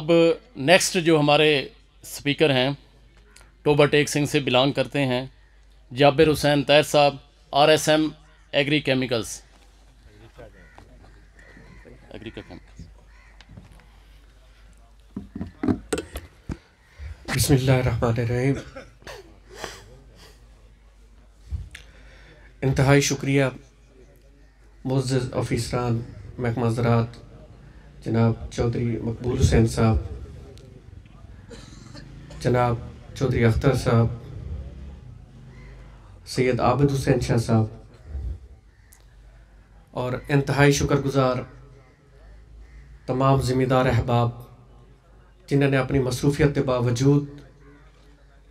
अब नेक्स्ट जो हमारे स्पीकर हैं टोबा टेक सिंह से बिलोंग करते हैं, जाबिर हुसैन तैर साहब, RSM एग्री केमिकल्स। बिस्मिल्लाहिर्रहमानिर्रहीम। इंतहाई शुक्रिया मुअज़्ज़ज़ ऑफिसरान महकमा ज़राअत जनाब चौधरी मकबूल हुसैन साहब, जनाब चौधरी अख्तर साहब, सैयद आबिद हुसैन शाह साहब, और इंतहाई शुक्रगुज़ार तमाम ज़िम्मेदार अहबाब जिन्होंने अपनी मसरूफियत के बावजूद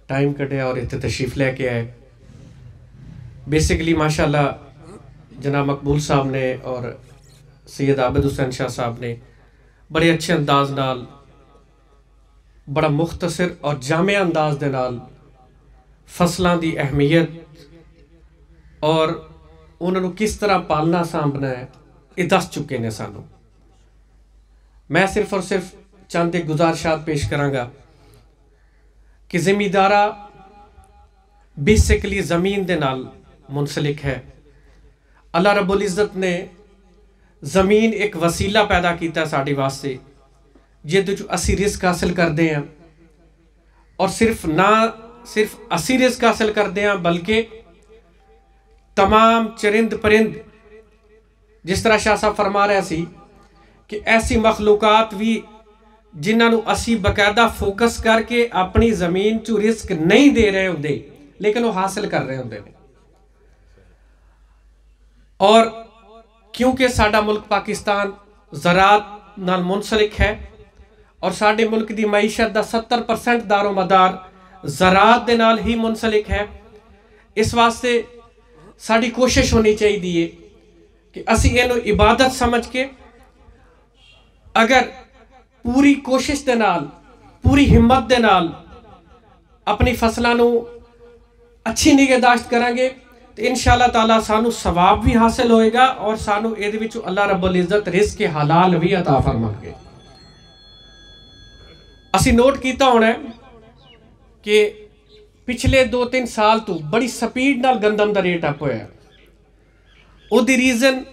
टाइम कढ़िया और इतने तशरीफ़ लेके आए। बेसिकली माशाल्लाह जनाब मकबूल साहब ने और सैयद आबिद हुसैन शाह साहब ने बड़े अच्छे अंदाज नाल, बड़ा मुख्तसर और जामे अंदाज दे नाल फसलों की अहमियत और उन्होंने किस तरह पालना सांभना है ये दस चुके ने सानू। मैं सिर्फ और सिर्फ चंद एक गुजारिशात पेश करांगा कि ज़िमींदारा बेसिकली ज़मीन दे नाल मुंसलिक है। अल्लाह रब्बुल इज़्ज़त ने ज़मीन एक वसीला पैदा किया साढ़े वास्ते जिहदे चों असी रिज़्क हासिल करते हैं, और सिर्फ असी रिज़्क हासिल करते हैं बल्कि तमाम चरिंद परिंद, जिस तरह शाह साहब फरमा रहे सी कि ऐसी मखलूकात भी जिन्होंने असी बकायदा फोकस करके अपनी ज़मीन चो रिस्क नहीं दे रहे होंगे लेकिन वो हासिल कर रहे होंगे। और क्योंकि साडा मुल्क पाकिस्तान ज़राअत नाल मुंसलिक है और साडे मुल्क की मईशत का 70% दारो मदार ज़राअत दे नाल ही मुंसलिक है, इस वास्ते साड़ी कोशिश होनी चाहिए कि असी इहनूं इबादत समझ के अगर पूरी कोशिश दे नाल, पूरी हिम्मत दे नाल अपनी फसलों नूं अच्छी निगहदाश्त करांगे तो इंशाअल्लाह ताला सानू सवाब भी हासिल होएगा और सानू इहदे विचों अल्लाह रब्बुल इज़्ज़त रिज़्क के हलाल भी अता फरमाएंगे। असी नोट किया होना है कि पिछले 2-3 साल तो बड़ी स्पीड नाल गंदम का रेट अप होया। उहदी रीज़न,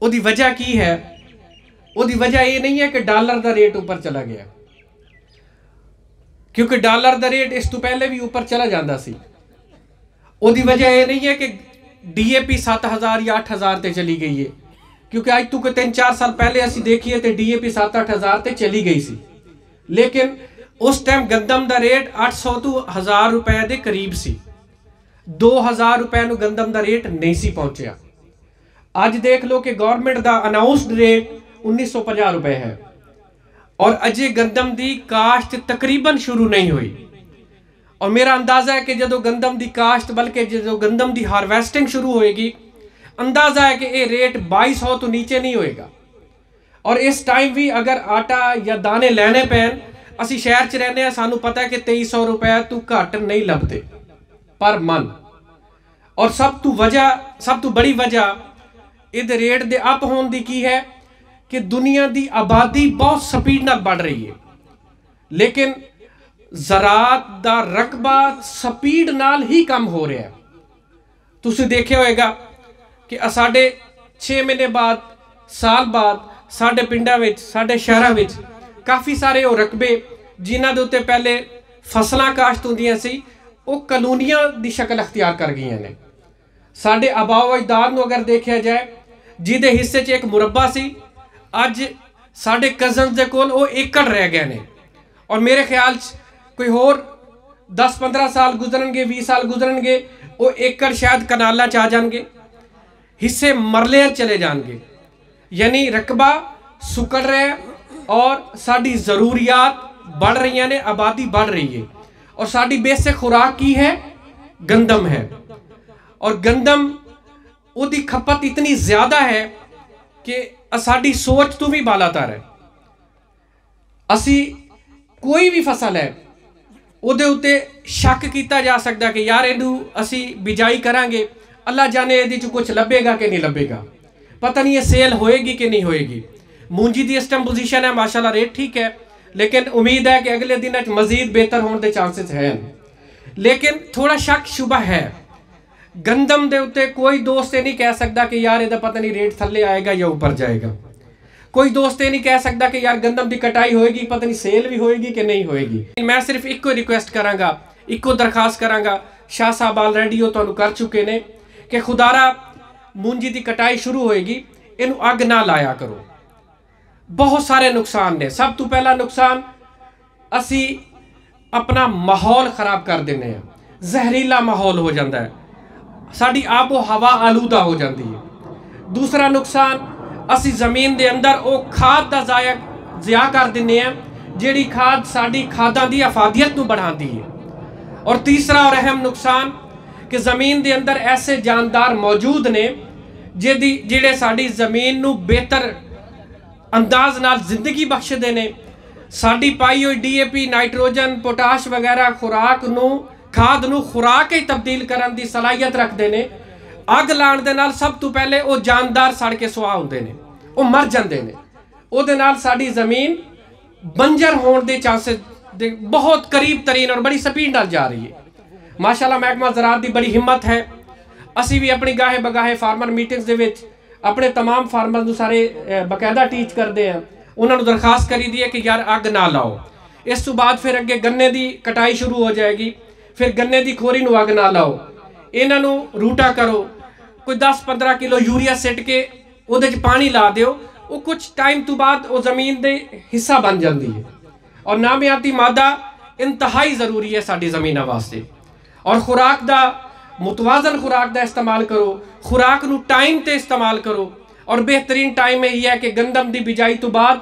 उहदी वजह की है? उहदी वजह ये नहीं है कि डॉलर का रेट ऊपर चला गया, क्योंकि डॉलर का रेट इस तो पहले भी ऊपर चला जाता सी। उहदी वजह ये नहीं है कि DAP 7,000 या 8,000 ते चली गई है, क्योंकि आज तो 3-4 साल पहले असी देखिए तो DAP 7-8,000 ते चली गई सी, लेकिन उस टाइम गंदम का रेट 800 तो 1,000 रुपए के करीब सी। 2,000 रुपए नूं गंदम का रेट नहीं सी पहुंचया। अज देख लो कि गवर्नमेंट का अनाउंसड रेट 1950 रुपए है और अजे गंदम की काश्त तकरीबन शुरू नहीं हुई। और मेरा अंदाजा है कि जो गंदम की काश्त, बल्कि जो गंदम की हार्वेस्टिंग शुरू होएगी, अंदाजा है कि ये रेट 2200 तो नीचे नहीं होएगा। और इस टाइम भी अगर आटा या दाने लेने पैन, असी शहर च रहने हैं, सानू पता है कि 2300 रुपए तो घट नहीं लभते पर मन। और सब तो बड़ी वजह इहदे रेट दे अप होने दी की है कि दुनिया की आबादी बहुत स्पीड नाल बढ़ रही है, लेकिन ज़राअत दा रकबा स्पीड नाल ही कम हो रहा है। तुसीं देखिया होएगा कि साढ़े 6 महीने बाद, साल बाद साढ़े पिंडां विच, साढ़े शहरां विच काफ़ी सारे वो रकबे जिन्हां दे उत्ते पहले फसलां काश्त होंदियां सी, वो कलोनियां दी शक्ल अख्तियार कर गई ने। साढ़े आबाओ अजदाद नूं अगर देखा जाए, जिहदे हिस्से च एक मुरब्बा सी, अज साढ़े कज़न्स दे कोल वो एकड़ रह गए ने। और मेरे ख्याल कोई होर 10-15 साल गुजरनगे, 20 साल गुजरनगे, वो एकड़ शायद कनालां च आ जाएंगे, हिस्से मरले चले जाएंगे। यानी रकबा सुकड़ रहा है और साड़ी ज़रूरियात बढ़ रही ने, आबादी बढ़ रही है। और साड़ी बेसिक खुराक की है? गंदम है। और गंदम उहदी खपत इतनी ज़्यादा है कि साड़ी सोच तो भी बालातर है। असी कोई भी फसल है उहदे उत्ते शक किया जा सकता कि यार इनू असी बिजाई करांगे, अल्लाह जाने इहदे च कुछ लभेगा कि नहीं लभेगा, पता नहीं ये सेल होएगी कि नहीं होएगी। मूंजी की इस टाइम पोजीशन है माशाल्लाह रेट ठीक है, लेकिन उम्मीद है कि अगले दिन मजीद बेहतर होने के चांसेस हैं। लेकिन थोड़ा शक शुबा है गंदम के उत्ते। कोई दोस्त ये नहीं कह सकता कि यार ये पता नहीं रेट थले आएगा या ऊपर जाएगा। कोई दोस्त ये नहीं कह सकता कि यार गंदम की कटाई होएगी, पता नहीं सेल भी होएगी कि नहीं होएगी। मैं सिर्फ एक रिक्वेस्ट करांगा, एक दरखास्त करांगा, शाह साहब ऑलरेडी वो तुहानू कर चुके ने कि खुदारा मूंजी की कटाई शुरू होएगी, इनू अग ना लाया करो। बहुत सारे नुकसान ने। सब तो पहला नुकसान असी अपना माहौल खराब कर देने हैं, जहरीला माहौल हो जाता है, साड़ी आबो हवा आलूदा हो जाती है। दूसरा नुकसान असी जमीन के अंदर वो खाद का ज़िया कर देने हैं जिहड़ी खाद साड़ी खादा की अफादियत को बढ़ाती है। और तीसरा और अहम नुकसान कि ज़मीन के अंदर ऐसे जानदार मौजूद ने जिहड़े साड़ी ज़मीन नू बेहतर अंदाज नाल जिंदगी बख्शदे ने। साड़ी पाई हुई DAP नाइट्रोजन पोटाश वगैरह खुराक नू खाद नू खुराक ही तब्दील करने की सलाहियत रखते हैं। अग लाने दे नाल सब तो पहले वो जानदार सड़ के सुहा होंदे ने, वो मर जाते हैं। उहदे नाल साड़ी ज़मीन बंजर होने के चांसेस बहुत करीब तरीन और बड़ी स्पीड नाल जा रही है। माशाल्लाह महकमा ज़राअत की बड़ी हिम्मत है। असी भी अपनी गाहे बगाहे फार्मर मीटिंग्स दे विच अपने तमाम फार्मर नू सारे बकायदा टीच करते हैं, उन्होंने दरखास्त करी दी है कि यार अग ना लाओ। इस तो बाद फिर अगे गन्ने की कटाई शुरू हो जाएगी, फिर गन्ने की खोरी नू अग ना लाओ, इन्हों रूटा करो, कोई 10-15 किलो यूरिया सिट के वो पानी ला दो, वो कुछ टाइम तो बाद वो जमीन के हिस्सा बन जाती है। और नामियाती मादा इंतहाई ज़रूरी है साड़ी ज़मीनों वास्ते। और खुराक का मुतवाजन खुराक का इस्तेमाल करो, खुराक नू टाइम ते इस्तेमाल करो। और बेहतरीन टाइम यही है कि गंदम की बिजाई तो बाद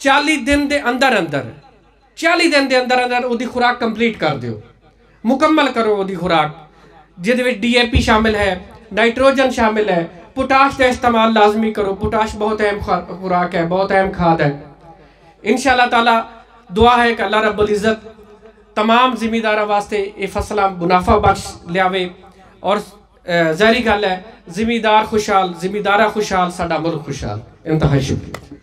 40 दिन के अंदर अंदर 40 दिन के अंदर अंदर वो खुराक कंप्लीट कर दो, मुकम्मल करो वो खुराक, जिहदे DAP शामिल है, नाइट्रोजन शामिल है, पोटाश का इस्तेमाल लाजमी करो। पोटाश बहुत अहम खुराक है, बहुत अहम खाद है। इंशाअल्लाह ताला दुआ है कि अल्लाह रब्बुल इज़्ज़त तमाम जिमीदारा वास्ते ये फसला मुनाफा बख्श लियावे। और ज़ाहिरी गल है जिमीदार खुशहाल, जिमीदारा खुशहाल, साडा मुल्क खुशहाल। इंतहाई शुक्रिया।